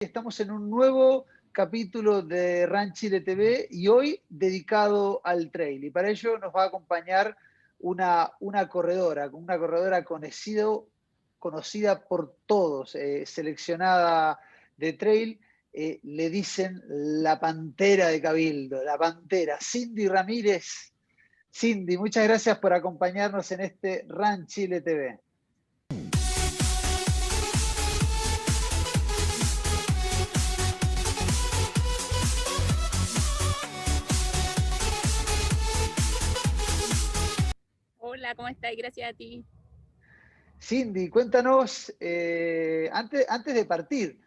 Estamos en un nuevo capítulo de Run Chile TV y hoy dedicado al trail. Y para ello nos va a acompañar una corredora conocida por todos, seleccionada de trail. Le dicen la Pantera de Cabildo, la Pantera, Cindy Ramírez. Cindy, muchas gracias por acompañarnos en este Run Chile TV. Hola, ¿cómo estás? Gracias a ti. Cindy, cuéntanos, antes de partir,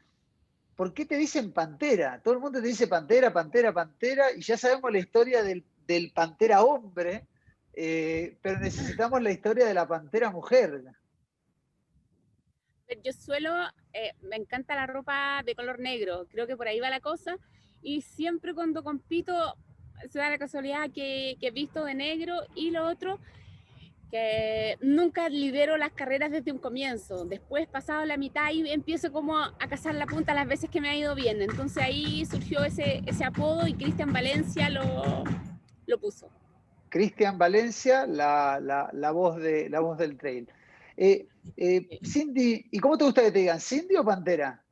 ¿por qué te dicen Pantera? Todo el mundo te dice Pantera, Pantera, Pantera, y ya sabemos la historia del Pantera hombre, pero necesitamos la historia de la Pantera mujer. Yo me encanta la ropa de color negro, creo que por ahí va la cosa, y siempre cuando compito se da la casualidad que he visto de negro, y lo otro, que nunca lidero las carreras desde un comienzo. Después, pasado la mitad, y empiezo como a cazar la punta las veces que me ha ido bien. Entonces ahí surgió ese apodo y Cristian Valencia lo puso. Cristian Valencia, la voz del trail. Cindy, ¿y cómo te gusta que te digan? ¿Cindy o Pantera?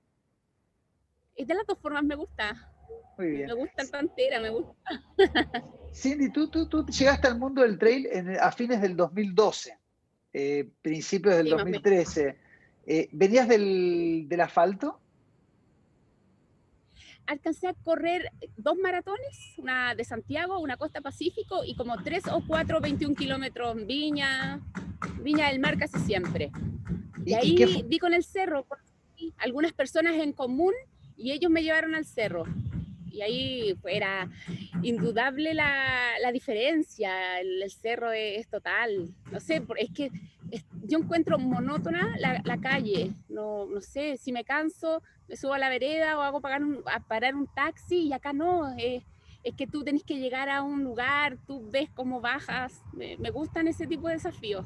Y de las dos formas me gusta. Muy bien. Me gusta el Pantera, me gusta. Cindy, tú llegaste al mundo del trail a fines del 2012, principios del Sí, más o menos. 2013. ¿Venías del asfalto? Alcancé a correr 2 maratones, una de Santiago, una Costa Pacífico, y como 3 o 4 21 kilómetros en Viña del Mar casi siempre. Y ¿Y qué ahí vi con el cerro algunas personas en común y ellos me llevaron al cerro. Y ahí era indudable la diferencia, el cerro es total. No sé, es que yo encuentro monótona la calle. No sé, si me canso, me subo a la vereda o hago parar un taxi, y acá no. Es que tú tenés que llegar a un lugar, tú ves cómo bajas. Me gustan ese tipo de desafíos.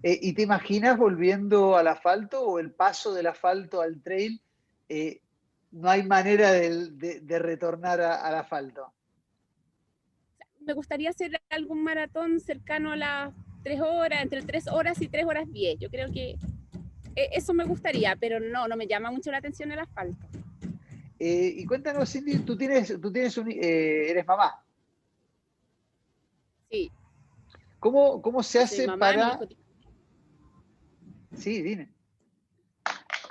¿Y te imaginas volviendo al asfalto o el paso del asfalto al trail? No hay manera de retornar al asfalto. Me gustaría hacer algún maratón cercano a las 3 horas, entre 3 horas y 3 horas 10. Yo creo que eso me gustaría, pero no me llama mucho la atención el asfalto. Y cuéntanos, Cindy, eres mamá. Sí, ¿Cómo se yo soy hace mamá, para...? Sí, dime.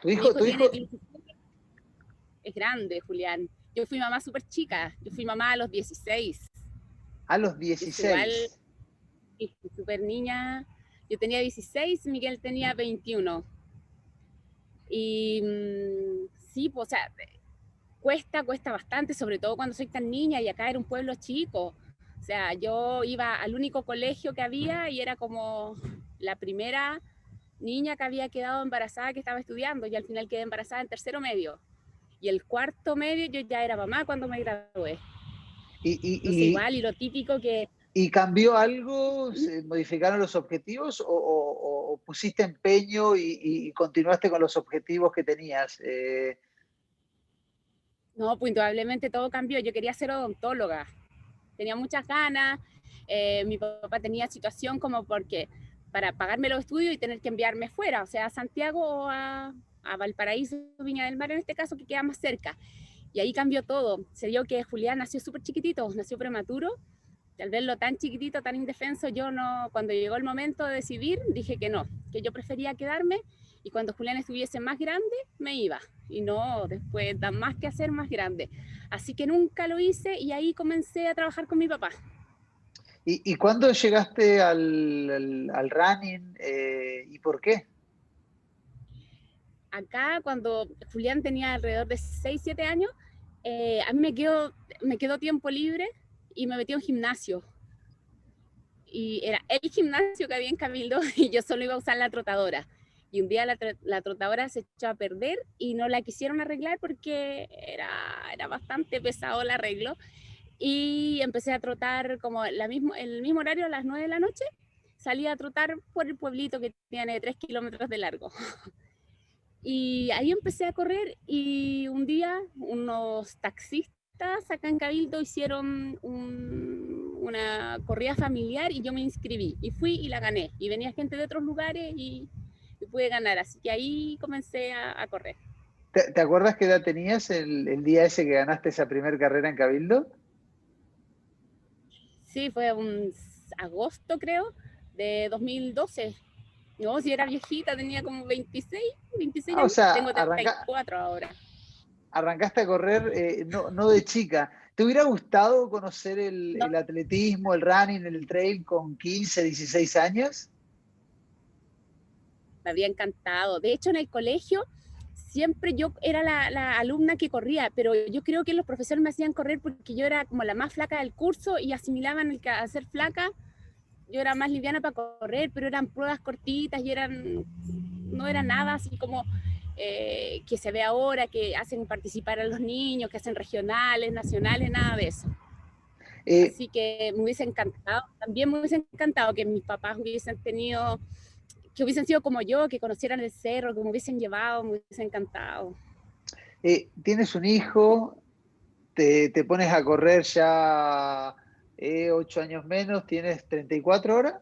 mi hijo Tu tiene hijo 17, es grande, Julián. Yo fui mamá súper chica, yo fui mamá a los 16. a los Yo soy igual, 16. súper niña. Yo tenía 16, Miguel tenía 21. Y sí, pues, o sea, cuesta bastante, sobre todo cuando soy tan niña, y acá era un pueblo chico. O sea, yo iba al único colegio que había y era como la primera niña que había quedado embarazada que estaba estudiando, y al final quedé embarazada en tercero medio. Y el cuarto medio yo ya era mamá cuando me gradué. Y, Entonces y, igual, y lo típico que... ¿Y cambió algo? ¿Se modificaron los objetivos o pusiste empeño y continuaste con los objetivos que tenías? No, pues indudablemente todo cambió. Yo quería ser odontóloga, tenía muchas ganas. Mi papá tenía situación como porque para pagarme los estudios y tener que enviarme fuera, o sea, a Santiago o a Valparaíso, Viña del Mar en este caso, que queda más cerca. Y ahí cambió todo. Se dio que Julián nació súper chiquitito, nació prematuro. Al verlo tan chiquitito, tan indefenso, yo no, cuando llegó el momento de decidir, dije que no, que yo prefería quedarme, y cuando Julián estuviese más grande, me iba. Y no, después da más que hacer más grande. Así que nunca lo hice, y ahí comencé a trabajar con mi papá. ¿Y cuándo llegaste al running y por qué? Acá, cuando Julián tenía alrededor de 6 7 años, a mí me quedó tiempo libre y me metí en gimnasio. Y era el gimnasio que había en Cabildo y yo solo iba a usar la trotadora. Y un día la trotadora se echó a perder y no la quisieron arreglar porque era bastante pesado el arreglo. Y empecé a trotar como el mismo horario, a las 9 de la noche. Salí a trotar por el pueblito que tiene 3 kilómetros de largo. Y ahí empecé a correr y un día unos taxistas acá en Cabildo hicieron una corrida familiar y yo me inscribí y fui y la gané. Y venía gente de otros lugares y pude ganar. Así que ahí comencé a correr. ¿Te acuerdas qué edad tenías el día ese que ganaste esa primera carrera en Cabildo? Sí, fue un agosto creo de 2012. No, si era viejita, tenía como 26 O años. sea, Tengo 34 ahora. arrancaste a correr no de chica. ¿Te hubiera gustado conocer No, el atletismo, el running, el trail con 15, 16 años? me habría encantado. De hecho, en el colegio siempre yo era la alumna que corría, pero yo creo que los profesores me hacían correr porque yo era como la más flaca del curso y asimilaban el que a ser flaca, yo era más liviana para correr, pero eran pruebas cortitas y no era nada así como que se ve ahora, que hacen participar a los niños, que hacen regionales, nacionales, nada de eso. Eh, Así que me hubiese encantado, también me hubiese encantado que mis papás hubiesen tenido, que hubiesen sido como yo, que conocieran el cerro, que me hubiesen llevado, me hubiese encantado. Tienes un hijo, te pones a correr ya 8 años menos, tienes 34 ahora.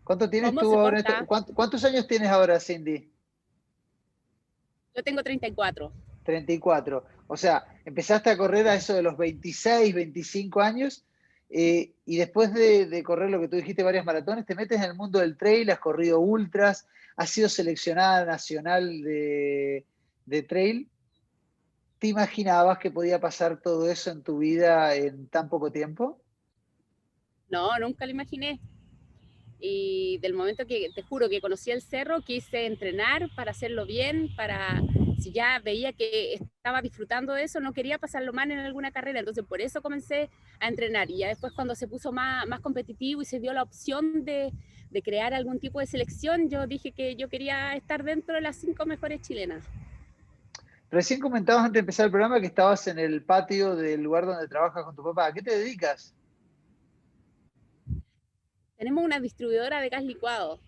¿Cuánto tienes ¿Cómo tú se ahora? corta? ¿Cuántos años tienes ahora, Cindy? Yo tengo 34. 34. O sea, empezaste a correr a eso de los 26, 25 años y después de correr lo que tú dijiste, varias maratones, te metes en el mundo del trail, has corrido ultras, has sido seleccionada nacional de trail. ¿Te imaginabas que podía pasar todo eso en tu vida en tan poco tiempo? No, nunca lo imaginé. Y del momento que te juro que conocí el cerro, quise entrenar para hacerlo bien, para si ya veía que estaba disfrutando de eso, no quería pasarlo mal en alguna carrera, entonces por eso comencé a entrenar. Y ya después cuando se puso más competitivo y se dio la opción de crear algún tipo de selección, yo dije que yo quería estar dentro de las 5 mejores chilenas. Recién comentabas antes de empezar el programa que estabas en el patio del lugar donde trabajas con tu papá. ¿A qué te dedicas? Tenemos una distribuidora de gas licuado.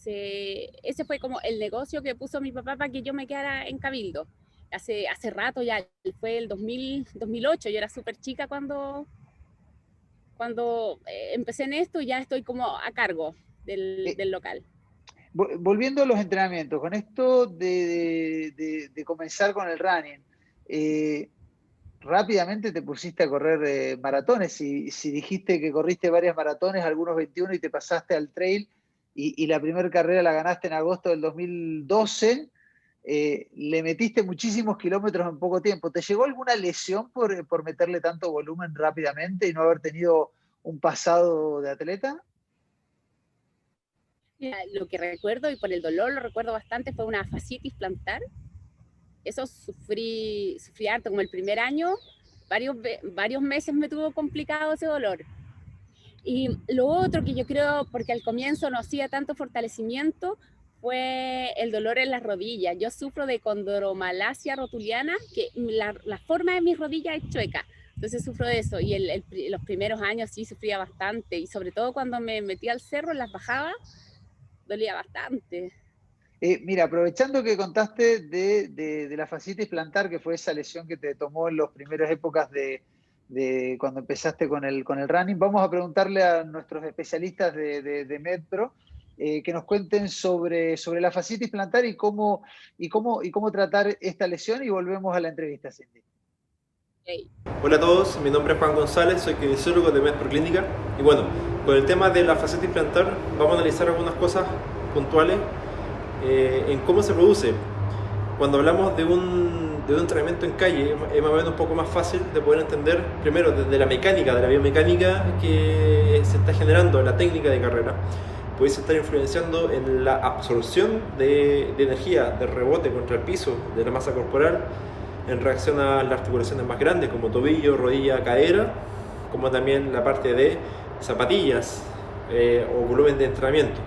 Ese fue como el negocio que puso mi papá para que yo me quedara en Cabildo. Hace rato ya, fue el 2008, yo era súper chica cuando empecé en esto y ya estoy como a cargo Eh, del local. Volviendo a los entrenamientos, con esto de comenzar con el running, eh, rápidamente te pusiste a correr maratones. Si dijiste que corriste varias maratones, algunos 21 y te pasaste al trail y la primera carrera la ganaste en agosto del 2012, le metiste muchísimos kilómetros en poco tiempo. ¿Te llegó alguna lesión por meterle tanto volumen rápidamente y no haber tenido un pasado de atleta? Lo que recuerdo, y por el dolor lo recuerdo bastante, fue una fascitis plantar. Eso sufrí harto, como el primer año, varios meses me tuvo complicado ese dolor. Y lo otro que yo creo, porque al comienzo no hacía tanto fortalecimiento, fue el dolor en las rodillas. Yo sufro de condromalacia rotuliana, que la forma de mis rodillas es chueca. Entonces sufro de eso. Y los primeros años sí sufría bastante. Y sobre todo cuando me metí al cerro, en las bajadas, dolía bastante. Mira, aprovechando que contaste de la fascitis plantar, que fue esa lesión que te tomó en las primeras épocas de cuando empezaste con el running, vamos a preguntarle a nuestros especialistas de MedPro que nos cuenten sobre la fascitis plantar y cómo tratar esta lesión y volvemos a la entrevista, Cindy. Okay. Hola a todos, mi nombre es Juan González, soy kinesiólogo de MedPro Clínica y bueno, con el tema de la fascitis plantar vamos a analizar algunas cosas puntuales en cómo se produce. Cuando hablamos de un entrenamiento en calle es más o menos un poco más fácil de poder entender primero desde la mecánica, de la biomecánica que se está generando en la técnica de carrera. Puede estar influenciando en la absorción de energía, de rebote contra el piso, de la masa corporal, en reacción a las articulaciones más grandes como tobillo, rodilla, cadera, como también la parte de zapatillas o volumen de entrenamiento.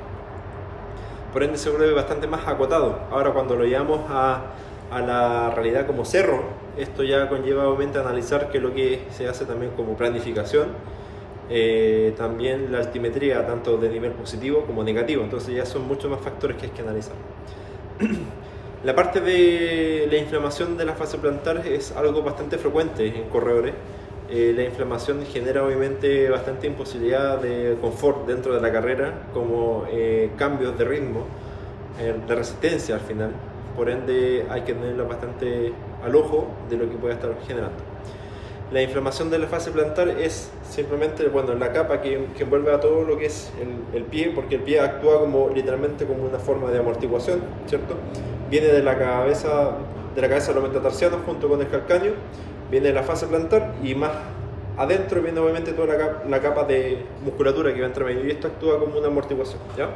Por ende se vuelve bastante más acotado. Ahora cuando lo llevamos a la realidad como cerro, esto ya conlleva obviamente analizar qué es lo que se hace también como planificación, también la altimetría tanto de nivel positivo como negativo, entonces ya son muchos más factores que hay que analizar. La parte de la inflamación de la fase plantar es algo bastante frecuente en corredores. La inflamación genera obviamente bastante imposibilidad de confort dentro de la carrera, como cambios de ritmo, de resistencia al final. Por ende hay que tenerlo bastante al ojo de lo que puede estar generando. La inflamación de la fase plantar es simplemente, bueno, la capa que envuelve a todo lo que es el pie, porque el pie actúa como literalmente como una forma de amortiguación, ¿cierto? Viene de la cabeza de los metatarsianos junto con el calcáneo, viene de la fase plantar y más adentro viene obviamente toda la capa de musculatura que va entre medio, y esto actúa como una amortiguación, ¿ya?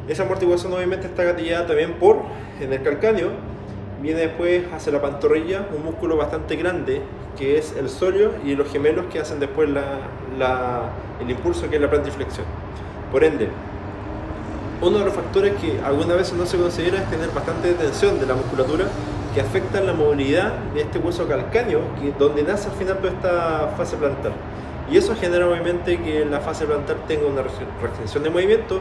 Esa amortiguación obviamente está gatillada también en el calcáneo, viene después hacia la pantorrilla, un músculo bastante grande que es el sóleo, y los gemelos que hacen después el impulso, que es la plantiflexión. Por ende, uno de los factores que algunas veces no se considera es tener bastante tensión de la musculatura, que afecta la movilidad de este hueso calcáneo, donde nace al final toda esta fase plantar. Y eso genera obviamente que la fase plantar tenga una restricción de movimiento,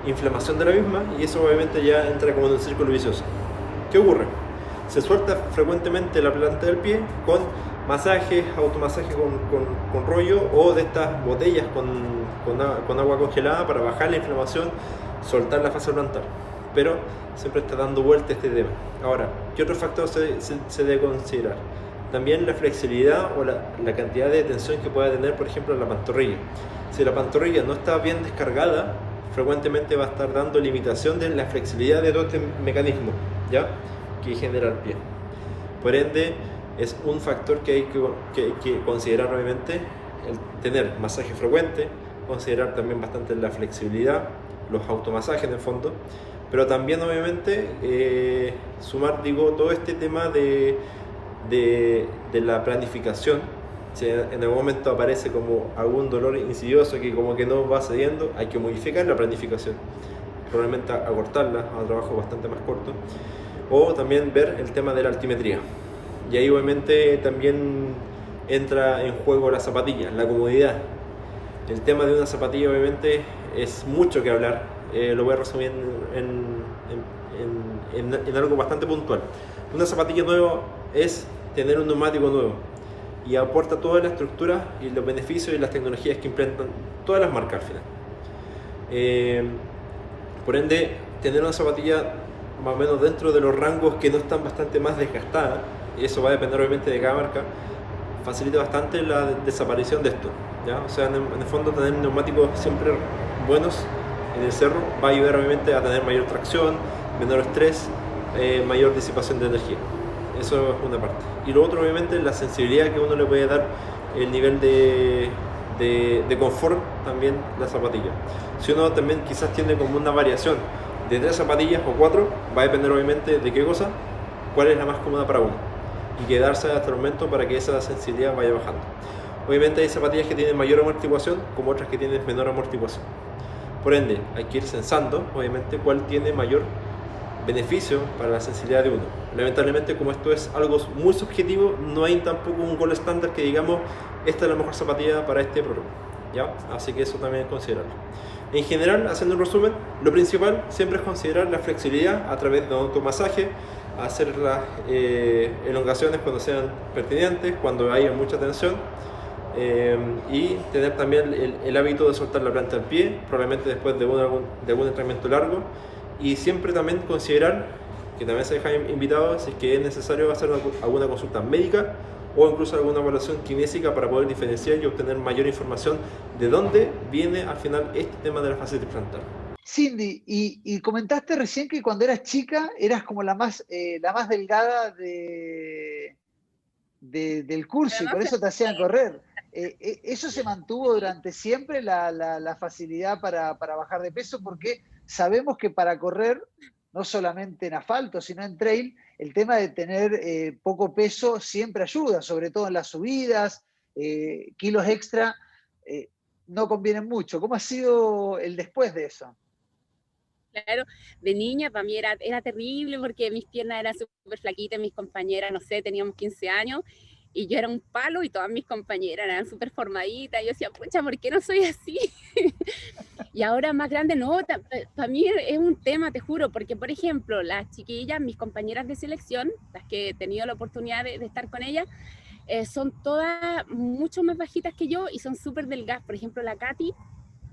inflamación de la misma, y eso obviamente ya entra como en un círculo vicioso. ¿Qué ocurre? Se suelta frecuentemente la planta del pie con masajes, automasajes con rollo, o de estas botellas con agua congelada para bajar la inflamación, soltar la fase plantar. Pero siempre está dando vuelta este tema. Ahora, ¿qué otro factor se debe considerar? También la flexibilidad o la cantidad de tensión que pueda tener, por ejemplo, la pantorrilla. Si la pantorrilla no está bien descargada, frecuentemente va a estar dando limitación de la flexibilidad de todo este mecanismo, ¿ya?, que genera el pie. Por ende, es un factor que hay que considerar obviamente, el tener masaje frecuente, considerar también bastante la flexibilidad, los automasajes en el fondo, pero también obviamente sumar, todo este tema de la planificación. Si en algún momento aparece como algún dolor insidioso que como que no va cediendo, hay que modificar la planificación, probablemente acortarla a un trabajo bastante más corto, o también ver el tema de la altimetría. Y ahí obviamente también entra en juego la zapatilla, la comodidad. El tema de una zapatilla obviamente es mucho que hablar, lo voy a resumir en algo bastante puntual. Una zapatilla nueva es tener un neumático nuevo, y aporta toda la estructura y los beneficios y las tecnologías que implementan todas las marcas al final. Por ende, tener una zapatilla más o menos dentro de los rangos que no están bastante más desgastadas, y eso va a depender obviamente de cada marca, facilita bastante la desaparición de esto, ¿ya? O sea, en el fondo, tener neumáticos siempre buenos en el cerro va a ayudar obviamente a tener mayor tracción, menor estrés, mayor disipación de energía. Eso es una parte. Y lo otro obviamente es la sensibilidad que uno le puede dar, el nivel de confort también la zapatilla. Si uno también quizás tiene como una variación de 3 zapatillas o 4, va a depender obviamente de qué cosa, cuál es la más cómoda para uno, y quedarse hasta el momento para que esa sensibilidad vaya bajando. Obviamente hay zapatillas que tienen mayor amortiguación, como otras que tienen menor amortiguación. Por ende, hay que ir censando obviamente cuál tiene mayor beneficio para la sensibilidad de uno. Lamentablemente, como esto es algo muy subjetivo, no hay tampoco un gol estándar que digamos esta es la mejor zapatilla para este problema, ¿ya? Así que eso también es considerarlo. En general, haciendo un resumen, lo principal siempre es considerar la flexibilidad a través de un automasaje, hacer las elongaciones cuando sean pertinentes, cuando haya mucha tensión, y tener también el hábito de soltar la planta del pie, probablemente después de algún entrenamiento largo. Y siempre también considerar, que también se deja invitado, si es que es necesario hacer alguna consulta médica o incluso alguna evaluación kinésica para poder diferenciar y obtener mayor información de dónde viene al final este tema de la fascitis plantar. Cindy, y comentaste recién que cuando eras chica eras como la más delgada del curso, y por eso te hacían correr. ¿Eso se mantuvo durante siempre, la facilidad para bajar de peso? Porque sabemos que para correr, no solamente en asfalto, sino en trail, el tema de tener poco peso siempre ayuda, sobre todo en las subidas, kilos extra no convienen mucho. ¿Cómo ha sido el después de eso? Claro, de niña para mí era terrible porque mis piernas eran súper flaquitas, mis compañeras, no sé, teníamos 15 años y yo era un palo y todas mis compañeras eran súper formaditas. Y yo decía, pucha, ¿por qué no soy así? Y ahora más grande, no, para mí es un tema, te juro, porque por ejemplo, las chiquillas, mis compañeras de selección, las que he tenido la oportunidad de estar con ellas, son todas mucho más bajitas que yo y son súper delgadas. Por ejemplo, la Katy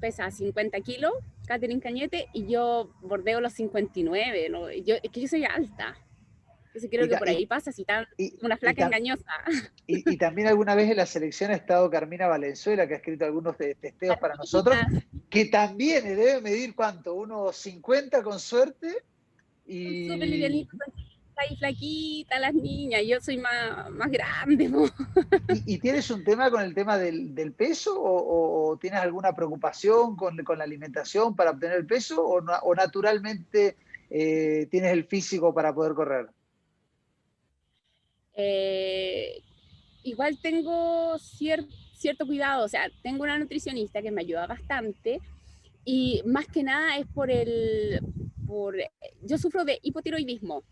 pesa 50 kilos, Catherine Cañete, y yo bordeo los 59, ¿no? Es que yo soy alta. Entonces creo Y, que ta- por ahí pasa, si está y, una y, flaca ta- engañosa. y también alguna vez en la selección ha estado Carmina Valenzuela, que ha escrito algunos testeos para nosotros, que también debe medir ¿cuánto? Unos 50 con suerte. Son súper Y, livianitas, y flaquitas las niñas, yo soy más grande, ¿no? y tienes un tema con el tema del peso o tienes alguna preocupación con la alimentación para obtener el peso o naturalmente tienes el físico para poder correr? Eh, igual tengo cierto cuidado, o sea, tengo una nutricionista que me ayuda bastante y más que nada es yo sufro de hipotiroidismo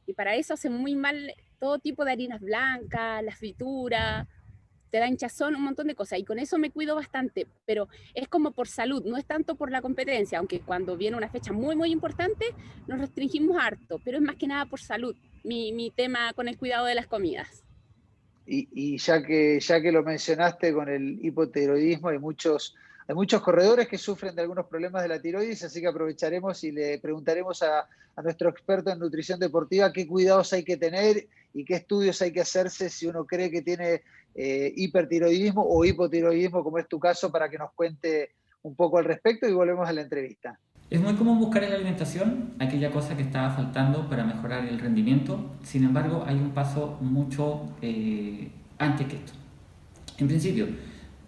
y para eso hace muy mal todo tipo de harinas blancas, la fritura, te da hinchazón, un montón de cosas y con eso me cuido bastante, pero es como por salud, no es tanto por la competencia, aunque cuando viene una fecha muy importante nos restringimos harto, pero es más que nada por salud, mi tema con el cuidado de las comidas. Y ya que lo mencionaste con el hipotiroidismo, hay muchos corredores que sufren de algunos problemas de la tiroides, así que aprovecharemos y le preguntaremos a nuestro experto en nutrición deportiva qué cuidados hay que tener y qué estudios hay que hacerse si uno cree que tiene hipertiroidismo o hipotiroidismo, como es tu caso, para que nos cuente un poco al respecto y volvemos a la entrevista. Es muy común buscar en la alimentación aquella cosa que estaba faltando para mejorar el rendimiento. Sin embargo, hay un paso mucho antes que esto. En principio,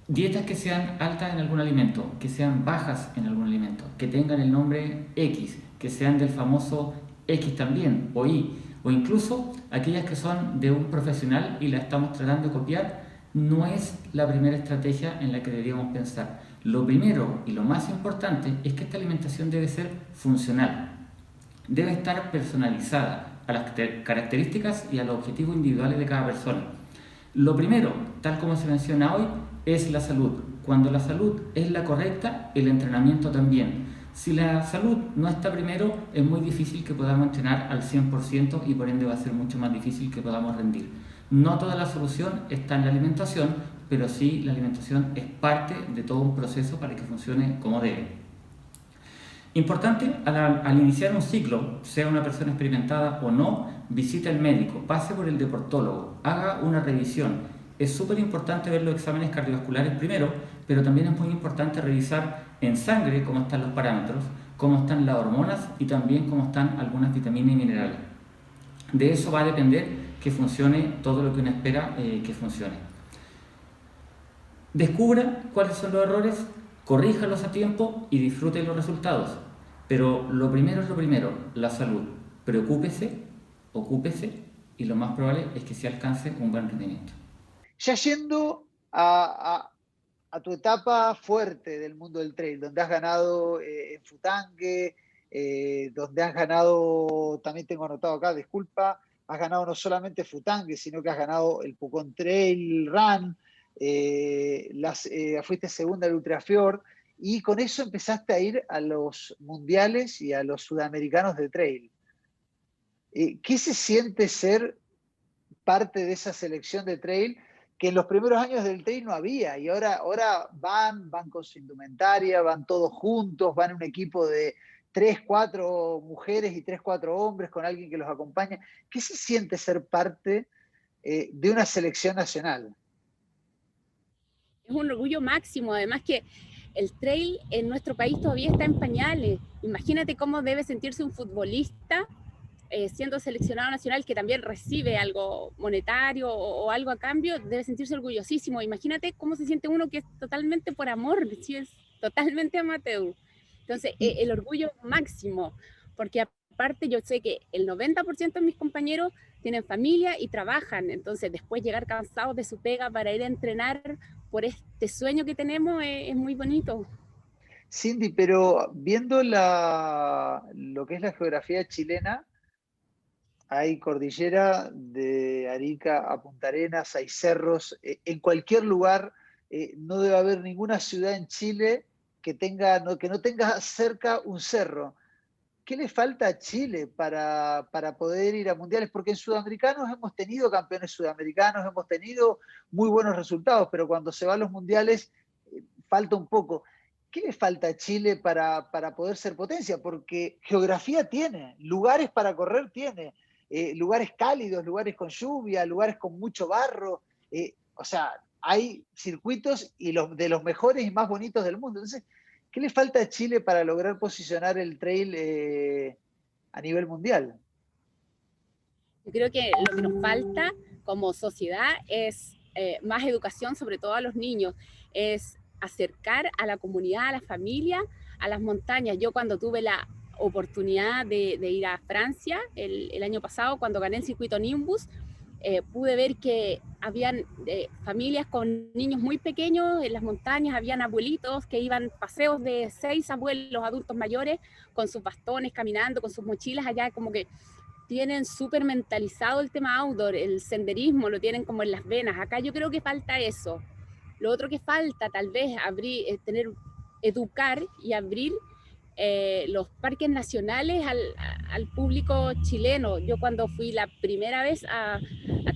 dietas que sean altas en algún alimento, que sean bajas en algún alimento, que tengan el nombre X, que sean del famoso X también, o Y, o incluso aquellas que son de un profesional y la estamos tratando de copiar, no es la primera estrategia en la que deberíamos pensar. Lo primero y lo más importante es que esta alimentación debe ser funcional, debe estar personalizada a las características y a los objetivos individuales de cada persona. Lo primero, tal como se menciona hoy, es la salud. Cuando la salud es la correcta, el entrenamiento también. Si la salud no está primero, es muy difícil que podamos entrenar al 100% y por ende va a ser mucho más difícil que podamos rendir. No toda la solución está en la alimentación, pero sí la alimentación es parte de todo un proceso para que funcione como debe. Importante, al iniciar un ciclo, sea una persona experimentada o no, visite al médico, pase por el deportólogo, haga una revisión. Es súper importante ver los exámenes cardiovasculares primero, pero también es muy importante revisar en sangre cómo están los parámetros, cómo están las hormonas y también cómo están algunas vitaminas y minerales. De eso va a depender que funcione todo lo que uno espera que funcione. Descubra cuáles son los errores, corríjalos a tiempo y disfrute los resultados. Pero lo primero es lo primero, la salud. Preocúpese, ocúpese y lo más probable es que se alcance un buen rendimiento. Ya yendo a tu etapa fuerte del mundo del trail, donde has ganado en Futangue, donde has ganado, también tengo anotado acá, disculpa, has ganado no solamente Futangue, sino que has ganado el Pucón Trail Run, fuiste segunda del Ultrafjord, y con eso empezaste a ir a los mundiales y a los sudamericanos de trail. ¿Qué se siente ser parte de esa selección de trail que en los primeros años del trail no había y ahora van con su indumentaria, van todos juntos, van en un equipo de 3, 4 mujeres y 3, 4 hombres con alguien que los acompaña? ¿Qué se siente ser parte de una selección nacional? Es un orgullo máximo, además que el trail en nuestro país todavía está en pañales. Imagínate cómo debe sentirse un futbolista siendo seleccionado nacional que también recibe algo monetario o algo a cambio, debe sentirse orgullosísimo. Imagínate cómo se siente uno que es totalmente por amor, si es totalmente amateur. Entonces, el orgullo máximo, porque aparte yo sé que el 90% de mis compañeros tienen familia y trabajan, entonces después llegar cansados de su pega para ir a entrenar por este sueño que tenemos es muy bonito. Cindy, pero viendo lo que es la geografía chilena, hay cordillera Arica a Punta Arenas, hay cerros, en cualquier lugar, no debe haber ninguna ciudad en Chile que no tenga cerca un cerro. ¿Qué le falta a Chile para poder ir a mundiales? Porque en sudamericanos hemos tenido campeones sudamericanos, hemos tenido muy buenos resultados, pero cuando se va a los mundiales falta un poco. ¿Qué le falta a Chile para poder ser potencia? Porque geografía tiene, lugares para correr tiene, lugares cálidos, lugares con lluvia, lugares con mucho barro. O sea, hay circuitos y de los mejores y más bonitos del mundo. Entonces, ¿qué le falta a Chile para lograr posicionar el trail a nivel mundial? Yo creo que lo que nos falta como sociedad es más educación, sobre todo a los niños, es acercar a la comunidad, a la familia, a las montañas. Yo cuando tuve la oportunidad de ir a Francia el año pasado, cuando gané el circuito Nimbus, pude ver que habían familias con niños muy pequeños en las montañas, habían abuelitos que iban paseos de 6 abuelos adultos mayores con sus bastones, caminando, con sus mochilas allá, como que tienen súper mentalizado el tema outdoor, el senderismo lo tienen como en las venas. Acá yo creo que falta eso. Lo otro que falta tal vez educar y abrir los parques nacionales al público chileno. Yo cuando fui la primera vez a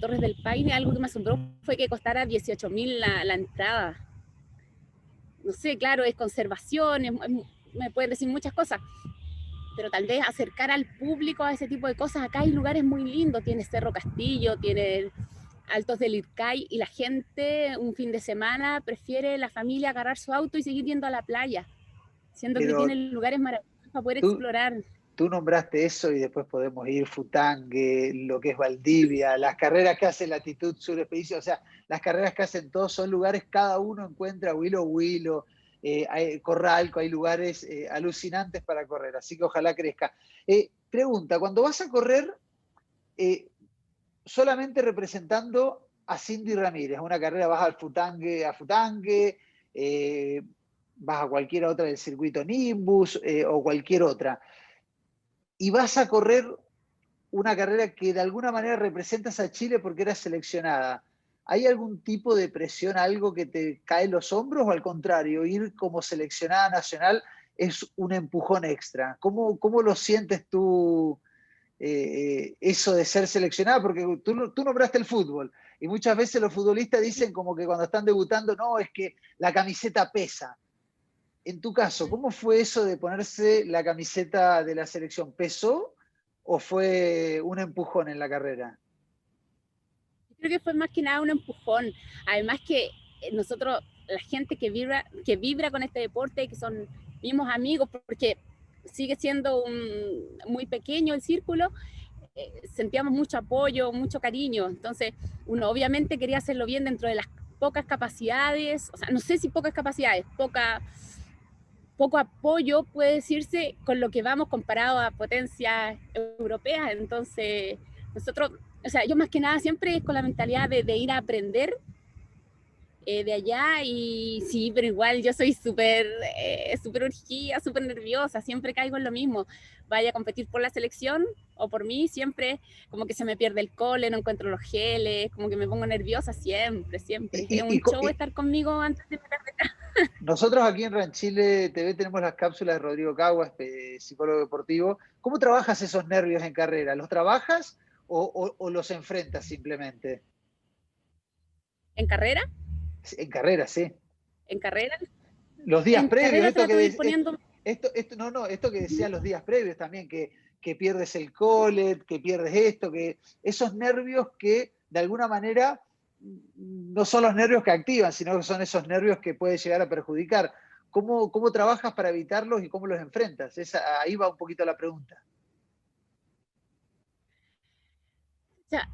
Torres del Paine, algo que me asombró fue que costara 18.000 la entrada. No sé, claro, es conservación, me pueden decir muchas cosas, pero tal vez acercar al público a ese tipo de cosas. Acá hay lugares muy lindos, tiene Cerro Castillo, tiene Altos del Ircay, y la gente un fin de semana prefiere la familia agarrar su auto y seguir yendo a la playa, siendo que Pero tienen lugares maravillosos para poder tú, explorar. tú nombraste eso y después podemos ir Futangue, lo que es Valdivia, las carreras que hace Latitud Sur Expedición, o sea, las carreras que hacen todos son lugares, cada uno encuentra Huilo, hay Corralco, hay lugares alucinantes para correr, así que ojalá crezca. Pregunta, cuando vas a correr, solamente representando a Cindy Ramírez, una carrera vas al Futangue, vas a cualquier otra del circuito Nimbus o cualquier otra, y vas a correr una carrera que de alguna manera representas a Chile porque eras seleccionada. ¿Hay algún tipo de presión, algo que te cae en los hombros, o al contrario, ir como seleccionada nacional es un empujón extra? ¿Cómo lo sientes tú, eso de ser seleccionada? Porque tú nombraste el fútbol y muchas veces los futbolistas dicen como que cuando están debutando, no, es que la camiseta pesa. En tu caso, ¿cómo fue eso de ponerse la camiseta de la selección? ¿Pesó o fue un empujón en la carrera? Creo que fue más que nada un empujón. Además que nosotros, la gente que vibra con este deporte, que son mismos amigos, porque sigue siendo muy pequeño el círculo, sentíamos mucho apoyo, mucho cariño. Entonces, uno obviamente quería hacerlo bien dentro de las pocas capacidades, o sea, no sé si pocas capacidades, poco apoyo, puede decirse, con lo que vamos comparado a potencias europeas. Entonces, nosotros, o sea, yo más que nada siempre con la mentalidad de ir a aprender de allá, y sí, pero igual yo soy súper urgida, súper nerviosa, siempre caigo en lo mismo. Vaya a competir por la selección o por mí, siempre como que se me pierde el cole, no encuentro los geles, como que me pongo nerviosa siempre. Es un show estar conmigo antes de meterme. Nosotros aquí en Ranchile TV tenemos las cápsulas de Rodrigo Caguas, psicólogo deportivo. ¿Cómo trabajas esos nervios en carrera? ¿Los trabajas o los enfrentas simplemente? ¿En carrera? En carrera, sí. ¿En carrera? Los días En previos, carrera trato de ir poniendo... esto que decían los días previos también, que pierdes el colet, que pierdes esto, que esos nervios que de alguna manera no son los nervios que activan, sino que son esos nervios que pueden llegar a perjudicar. ¿Cómo trabajas para evitarlos y cómo los enfrentas? Ahí va un poquito la pregunta. O sea,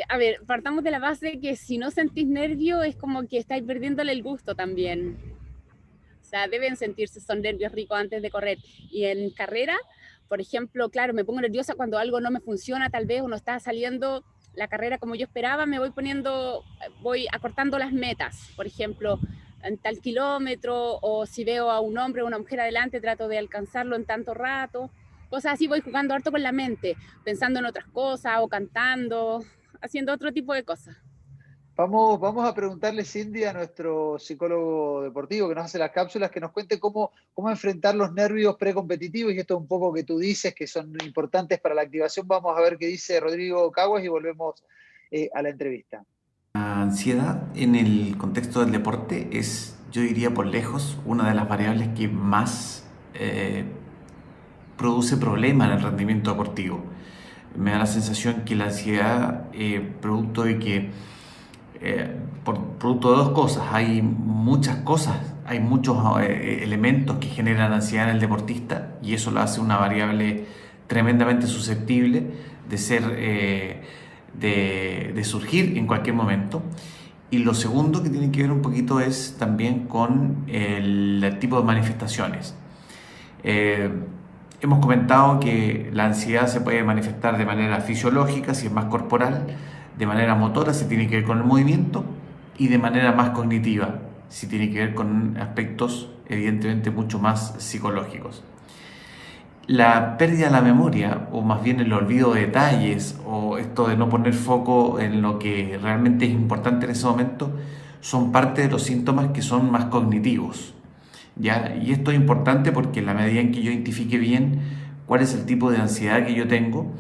a ver, partamos de la base que si no sentís nervio es como que estáis perdiéndole el gusto también. O sea, deben sentirse esos nervios ricos antes de correr. Y en carrera, por ejemplo, claro, me pongo nerviosa cuando algo no me funciona, tal vez, o no está saliendo la carrera como yo esperaba, voy acortando las metas. Por ejemplo, en tal kilómetro, o si veo a un hombre o una mujer adelante, trato de alcanzarlo en tanto rato. Cosas así, voy jugando harto con la mente, pensando en otras cosas o cantando. haciendo otro tipo de cosas. Vamos a preguntarle, Cindy, a nuestro psicólogo deportivo que nos hace las cápsulas, que nos cuente cómo enfrentar los nervios precompetitivos, y esto un poco que tú dices, que son importantes para la activación. Vamos a ver qué dice Rodrigo Caguas y volvemos a la entrevista. La ansiedad en el contexto del deporte es, yo diría por lejos, una de las variables que más produce problemas en el rendimiento deportivo. Me da la sensación que la ansiedad, producto de que, producto de dos cosas, hay muchas cosas, hay muchos elementos que generan ansiedad en el deportista, y eso lo hace una variable tremendamente susceptible de ser, de surgir en cualquier momento. Y lo segundo que tiene que ver un poquito es también con el tipo de manifestaciones. Hemos comentado que la ansiedad se puede manifestar de manera fisiológica, si es más corporal, de manera motora, si tiene que ver con el movimiento, y de manera más cognitiva, si tiene que ver con aspectos evidentemente mucho más psicológicos. La pérdida de la memoria, o más bien el olvido de detalles, o esto de no poner foco en lo que realmente es importante en ese momento, son parte de los síntomas que son más cognitivos, ¿ya? Y esto es importante porque en la medida en que yo identifique bien cuál es el tipo de ansiedad que yo tengo,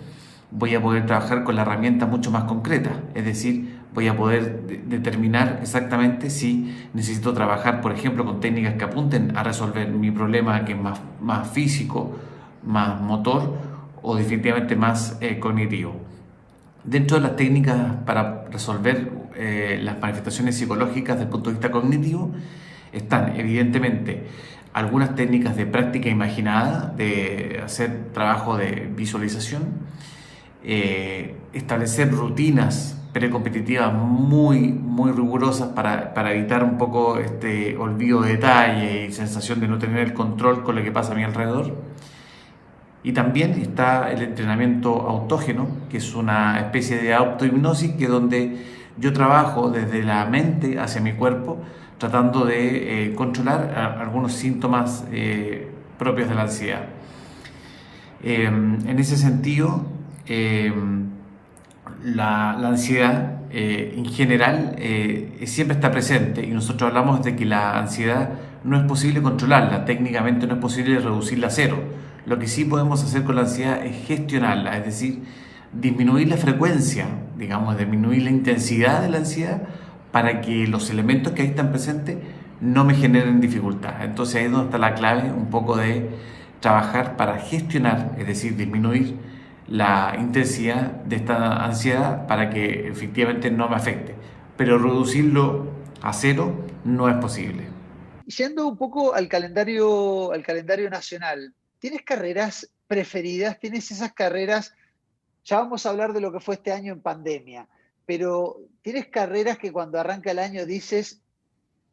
voy a poder trabajar con la herramienta mucho más concreta, es decir, voy a poder determinar exactamente si necesito trabajar, por ejemplo, con técnicas que apunten a resolver mi problema, que es más físico, más motor, o definitivamente más cognitivo. Dentro de las técnicas para resolver las manifestaciones psicológicas desde el punto de vista cognitivo están evidentemente algunas técnicas de práctica imaginada, de hacer trabajo de visualización, establecer rutinas precompetitivas muy rigurosas para evitar un poco este olvido de detalle y sensación de no tener el control con lo que pasa a mi alrededor. Y también está el entrenamiento autógeno, que es una especie de autohipnosis, que es donde yo trabajo desde la mente hacia mi cuerpo, tratando de controlar algunos síntomas propios de la ansiedad. En ese sentido, la ansiedad en general siempre está presente, y nosotros hablamos de que la ansiedad no es posible controlarla, técnicamente no es posible reducirla a cero. Lo que sí podemos hacer con la ansiedad es gestionarla, es decir, disminuir la frecuencia, digamos, disminuir la intensidad de la ansiedad para que los elementos que ahí están presentes no me generen dificultad. Entonces ahí es donde está la clave un poco de trabajar para gestionar, es decir, disminuir la intensidad de esta ansiedad para que efectivamente no me afecte. Pero reducirlo a cero no es posible. Yendo un poco al calendario nacional, ¿tienes carreras preferidas? ¿Tienes esas carreras? Ya vamos a hablar de lo que fue este año en pandemia, pero ¿tienes carreras que cuando arranca el año dices,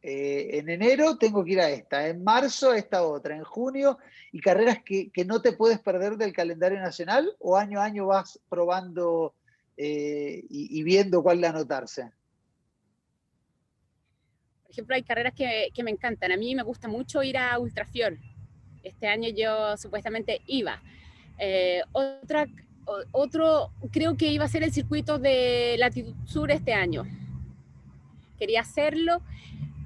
en enero tengo que ir a esta, en marzo a esta otra, en junio, y carreras que no te puedes perder del calendario nacional, o año a año vas probando y viendo cuál anotarse? Por ejemplo, hay carreras que me encantan. A mí me gusta mucho ir a Ultrafior. Este año yo supuestamente iba. Otro, creo que iba a ser el circuito de Latitud Sur este año. Quería hacerlo.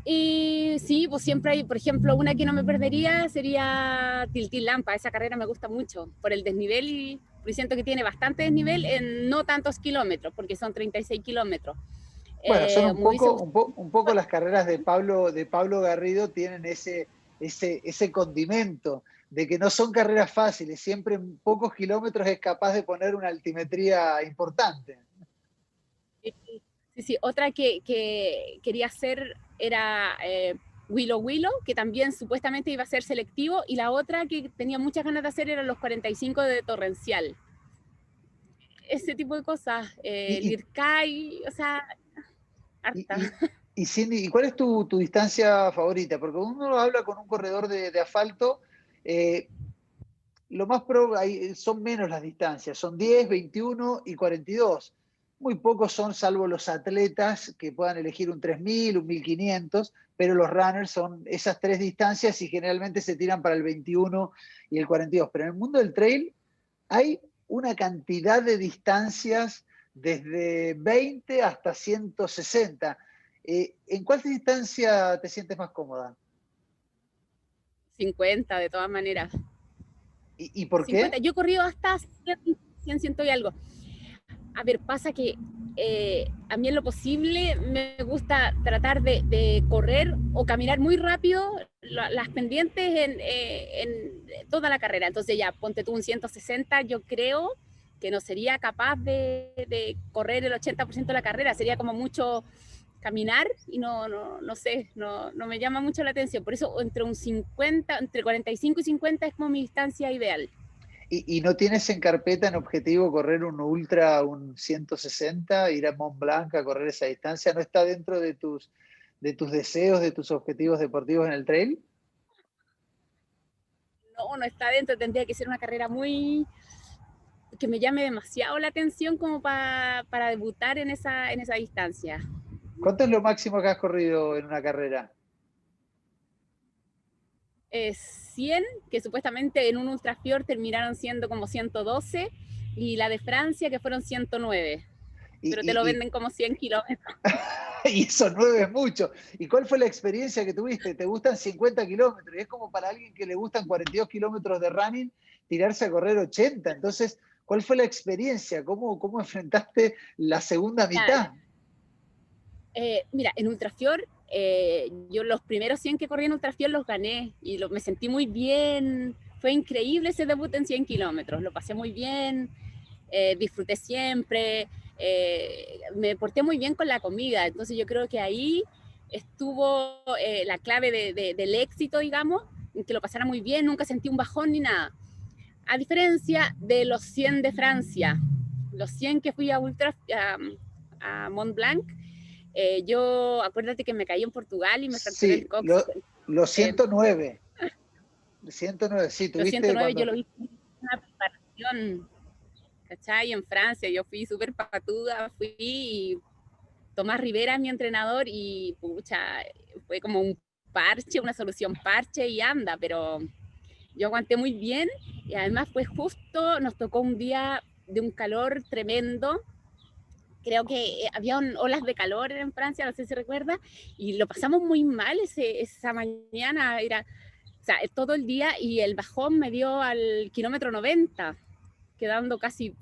Y sí, pues siempre hay, por ejemplo, una que no me perdería sería Tiltil Lampa. Esa carrera me gusta mucho por el desnivel, y siento que tiene bastante desnivel en no tantos kilómetros, porque son 36 kilómetros. Bueno, son un poco las carreras de Pablo Garrido, tienen ese condimento de que no son carreras fáciles, siempre en pocos kilómetros es capaz de poner una altimetría importante. Sí, otra que quería hacer era Willow Willow, que también supuestamente iba a ser selectivo, y la otra que tenía muchas ganas de hacer eran los 45 de Torrencial. Ese tipo de cosas, Lircay, o sea, harta. Y Cindy, ¿y cuál es tu distancia favorita? Porque uno habla con un corredor de asfalto, lo más son menos las distancias, son 10, 21 y 42. Muy pocos son, salvo los atletas que puedan elegir un 3000, un 1500, pero los runners son esas tres distancias y generalmente se tiran para el 21 y el 42. Pero en el mundo del trail hay una cantidad de distancias desde 20 hasta 160. ¿En cuál distancia te sientes más cómoda? 50, de todas maneras. ¿Y por 50. qué? Yo he corrido hasta 100, 100 y algo. A ver, pasa que a mí en lo posible me gusta tratar de correr o caminar muy rápido las pendientes en toda la carrera. Entonces ya, ponte tú un 160, yo creo que no sería capaz de correr el 80% de la carrera. Sería como mucho caminar y no sé, no me llama mucho la atención. Por eso entre 45 y 50 es como mi distancia ideal. ¿Y no tienes en carpeta, en objetivo, correr un ultra, un 160, ir a Mont Blanc a correr esa distancia? ¿No está dentro de tus deseos, de tus objetivos deportivos en el trail? No está dentro, tendría que ser una carrera que me llame demasiado la atención como para debutar en esa distancia. ¿Cuánto es lo máximo que has corrido en una carrera? 100, que supuestamente en un ultrafiord terminaron siendo como 112, y la de Francia que fueron 109, pero te lo venden como 100 kilómetros. Y eso 9 es mucho. ¿Y cuál fue la experiencia que tuviste? ¿Te gustan 50 kilómetros? Y es como para alguien que le gustan 42 kilómetros de running, tirarse a correr 80. Entonces, ¿cuál fue la experiencia? ¿Cómo enfrentaste la segunda mitad? Mira, en ultrafiord, yo los primeros 100 que corrí en ultrafiord los gané y me sentí muy bien. Fue increíble ese debut en 100 kilómetros, lo pasé muy bien, disfruté siempre, me porté muy bien con la comida. Entonces yo creo que ahí estuvo la clave del éxito, digamos, en que lo pasara muy bien, nunca sentí un bajón ni nada. A diferencia de los 100 de Francia, los 100 que fui a Mont Blanc, yo, acuérdate que me caí en Portugal y me fracturé el Sí, coxis. los 109. 109, sí, Los tuviste 109 cuando... yo lo hice en una preparación, ¿cachai? En Francia, yo fui súper patuda, y Tomás Rivera, mi entrenador, y pucha, fue como un parche, una solución parche y anda, pero yo aguanté muy bien y además fue justo, nos tocó un día de un calor tremendo. Creo que había olas de calor en Francia, no sé si recuerda, y lo pasamos muy mal esa mañana, o sea, todo el día, y el bajón me dio al kilómetro 90, quedando casi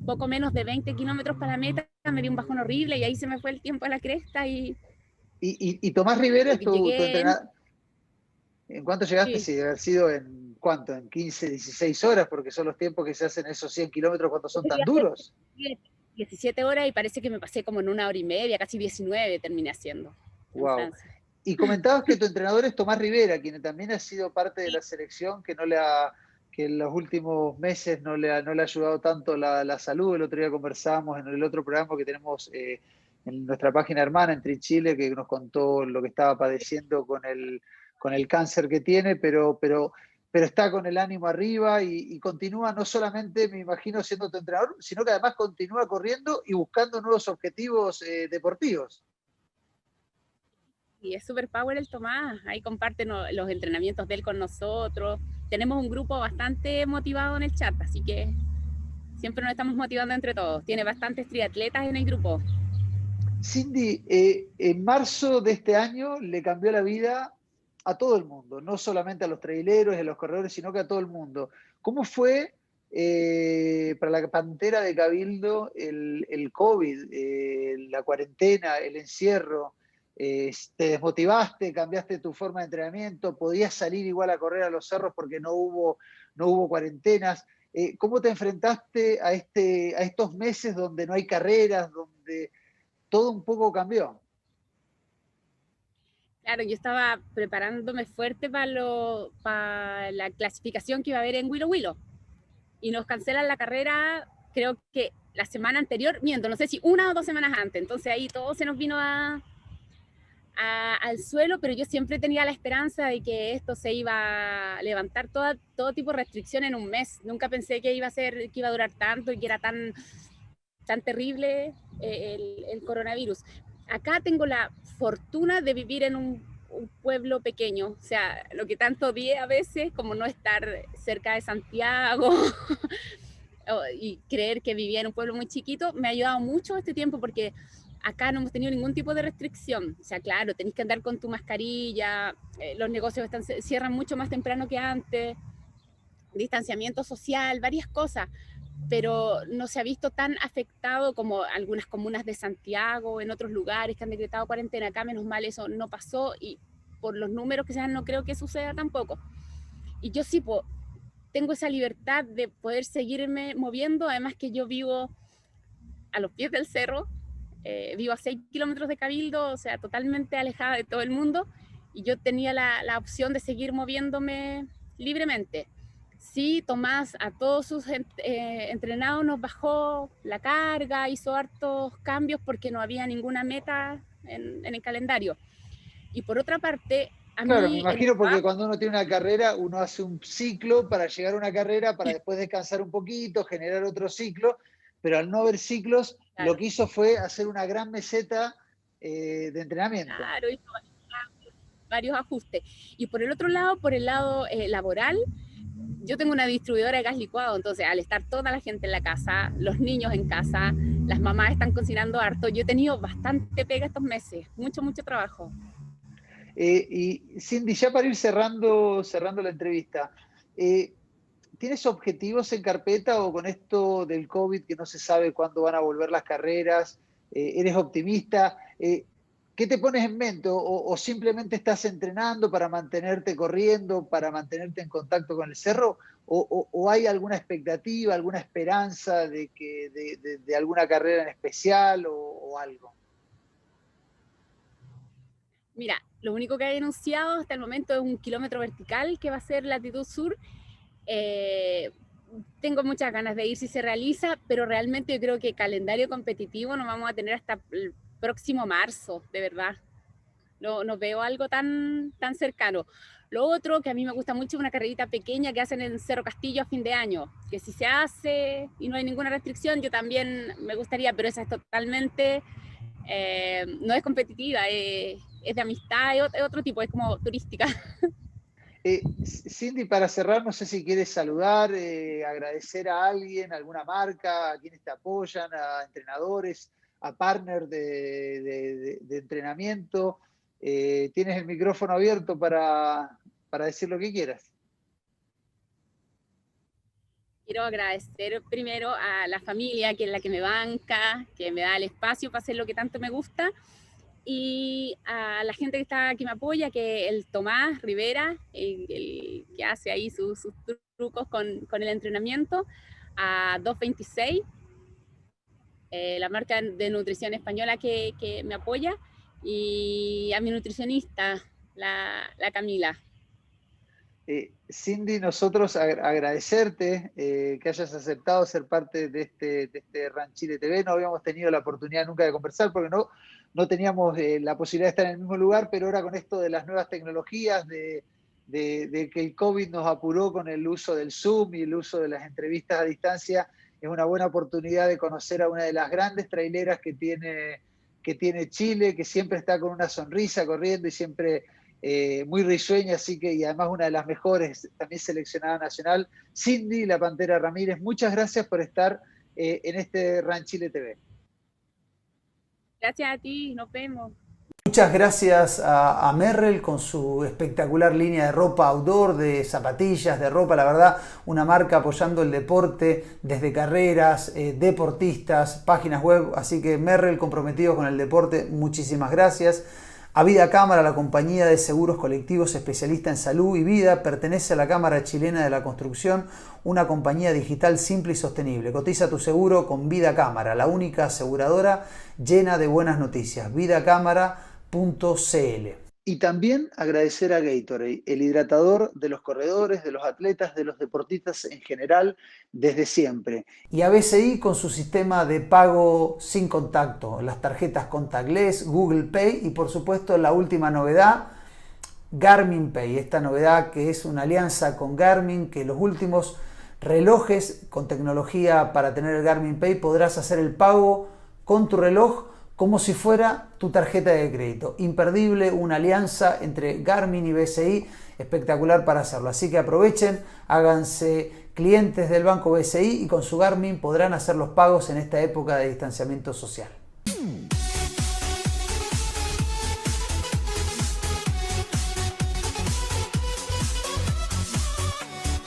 poco menos de 20 kilómetros para la meta, me dio un bajón horrible y ahí se me fue el tiempo a la cresta ¿Y Tomás Rivera es tu llegué entrenador? ¿En cuánto llegaste? sí, Sí, debe haber sido en ¿cuánto? En 15, 16 horas, porque son los tiempos que se hacen esos 100 kilómetros cuando son tan duros. 17 horas y parece que me pasé como en 1 hora y media, casi 19 terminé haciendo en Wow. Francia. Y comentabas que tu entrenador es Tomás Rivera, quien también ha sido parte de la selección, que en los últimos meses no le ha ayudado tanto la salud. El otro día conversábamos en el otro programa que tenemos en nuestra página hermana, en Tri Chile, que nos contó lo que estaba padeciendo con el cáncer que tiene, pero está con el ánimo arriba y continúa, no solamente, me imagino, siendo tu entrenador, sino que además continúa corriendo y buscando nuevos objetivos deportivos. Y es super power el Tomás, ahí comparten los entrenamientos de él con nosotros. Tenemos un grupo bastante motivado en el chat, así que siempre nos estamos motivando entre todos. Tiene bastantes triatletas en el grupo. Cindy, en marzo de este año le cambió la vida a todo el mundo, no solamente a los traileros y a los corredores, sino que a todo el mundo. ¿Cómo fue para la Pantera de Cabildo el COVID, la cuarentena, el encierro? ¿Te desmotivaste, cambiaste tu forma de entrenamiento, podías salir igual a correr a los cerros porque no hubo cuarentenas? ¿Cómo te enfrentaste a estos meses donde no hay carreras, donde todo un poco cambió? Claro, yo estaba preparándome fuerte para la clasificación que iba a haber en Willow Willow y nos cancelan la carrera, creo que la semana anterior, no sé si 1 o 2 semanas antes, entonces ahí todo se nos vino al suelo, pero yo siempre tenía la esperanza de que esto se iba a levantar todo tipo de restricción en un mes. Nunca pensé que iba a durar tanto y que era tan terrible el coronavirus. Acá tengo la fortuna de vivir en un pueblo pequeño, o sea, lo que tanto odié a veces, como no estar cerca de Santiago, y creer que vivía en un pueblo muy chiquito, me ha ayudado mucho este tiempo porque acá no hemos tenido ningún tipo de restricción. O sea, claro, tenés que andar con tu mascarilla, los negocios cierran mucho más temprano que antes, distanciamiento social, varias cosas, pero no se ha visto tan afectado como algunas comunas de Santiago, en otros lugares que han decretado cuarentena. Acá, menos mal, eso no pasó y por los números que sean, no creo que suceda tampoco. Y yo sí, tengo esa libertad de poder seguirme moviendo, además que yo vivo a los pies del cerro, vivo a 6 kilómetros de Cabildo, o sea, totalmente alejada de todo el mundo, y yo tenía la opción de seguir moviéndome libremente. Sí, Tomás a todos sus entrenados nos bajó la carga, hizo hartos cambios porque no había ninguna meta en el calendario. Y por otra parte, a Claro, me mí el imagino porque trabajo, cuando uno tiene una carrera, uno hace un ciclo para llegar a una carrera, para después descansar un poquito, generar otro ciclo, pero al no haber ciclos, claro, lo que hizo fue hacer una gran meseta de entrenamiento. claro, hizo varios ajustes. Y por el otro lado, por el lado laboral, yo tengo una distribuidora de gas licuado, entonces al estar toda la gente en la casa, los niños en casa, las mamás están cocinando harto, yo he tenido bastante pega estos meses, mucho, mucho trabajo. Y Cindy, ya para ir cerrando la entrevista, ¿tienes objetivos en carpeta o con esto del COVID que no se sabe cuándo van a volver las carreras? ¿Eres optimista? ¿Qué te pones en mente? ¿O simplemente estás entrenando para mantenerte corriendo, para mantenerte en contacto con el cerro? ¿O hay alguna expectativa, alguna esperanza de alguna carrera en especial o algo? Mira, lo único que he denunciado hasta el momento es un kilómetro vertical que va a ser latitud sur. Tengo muchas ganas de ir si se realiza, pero realmente yo creo que calendario competitivo no vamos a tener hasta el próximo marzo, de verdad. No veo algo tan cercano. Lo otro que a mí me gusta mucho es una carrerita pequeña que hacen en Cerro Castillo a fin de año, que si se hace y no hay ninguna restricción, yo también me gustaría, pero esa es totalmente, no es competitiva, es de amistad, es otro tipo, es como turística. Cindy, para cerrar, no sé si quieres saludar, agradecer a alguien, a alguna marca, a quienes te apoyan, a entrenadores, a partners de entrenamiento. Tienes el micrófono abierto para decir lo que quieras. Quiero agradecer primero a la familia, que es la que me banca, que me da el espacio para hacer lo que tanto me gusta, y a la gente que me apoya, que el Tomás Rivera, el que hace ahí sus trucos con el entrenamiento, a 226, la marca de nutrición española que me apoya, y a mi nutricionista, la Camila. Cindy, nosotros agradecerte que hayas aceptado ser parte de este Ranchile TV. No habíamos tenido la oportunidad nunca de conversar porque no teníamos la posibilidad de estar en el mismo lugar, pero ahora con esto de las nuevas tecnologías, de que el COVID nos apuró con el uso del Zoom y el uso de las entrevistas a distancia, es una buena oportunidad de conocer a una de las grandes traileras que tiene Chile, que siempre está con una sonrisa corriendo y siempre muy risueña, así que, y además una de las mejores, también seleccionada nacional, Cindy La Pantera Ramírez. Muchas gracias por estar en este Ranchile TV. Gracias a ti, nos vemos. Muchas gracias a Merrell con su espectacular línea de ropa outdoor, de zapatillas, de ropa, la verdad, una marca apoyando el deporte desde carreras, deportistas, páginas web, así que Merrell comprometido con el deporte, muchísimas gracias. A Vida Cámara, la compañía de seguros colectivos especialista en salud y vida, pertenece a la Cámara Chilena de la Construcción, una compañía digital simple y sostenible. Cotiza tu seguro con Vida Cámara, la única aseguradora llena de buenas noticias. vidacámara.cl. Y también agradecer a Gatorade, el hidratador de los corredores, de los atletas, de los deportistas en general, desde siempre. Y a BCI con su sistema de pago sin contacto, las tarjetas contactless, Google Pay y por supuesto la última novedad, Garmin Pay. Esta novedad que es una alianza con Garmin, que los últimos relojes con tecnología para tener el Garmin Pay podrás hacer el pago con tu reloj como si fuera tu tarjeta de crédito. Imperdible, una alianza entre Garmin y BCI, espectacular para hacerlo. Así que aprovechen, háganse clientes del Banco BCI y con su Garmin podrán hacer los pagos en esta época de distanciamiento social.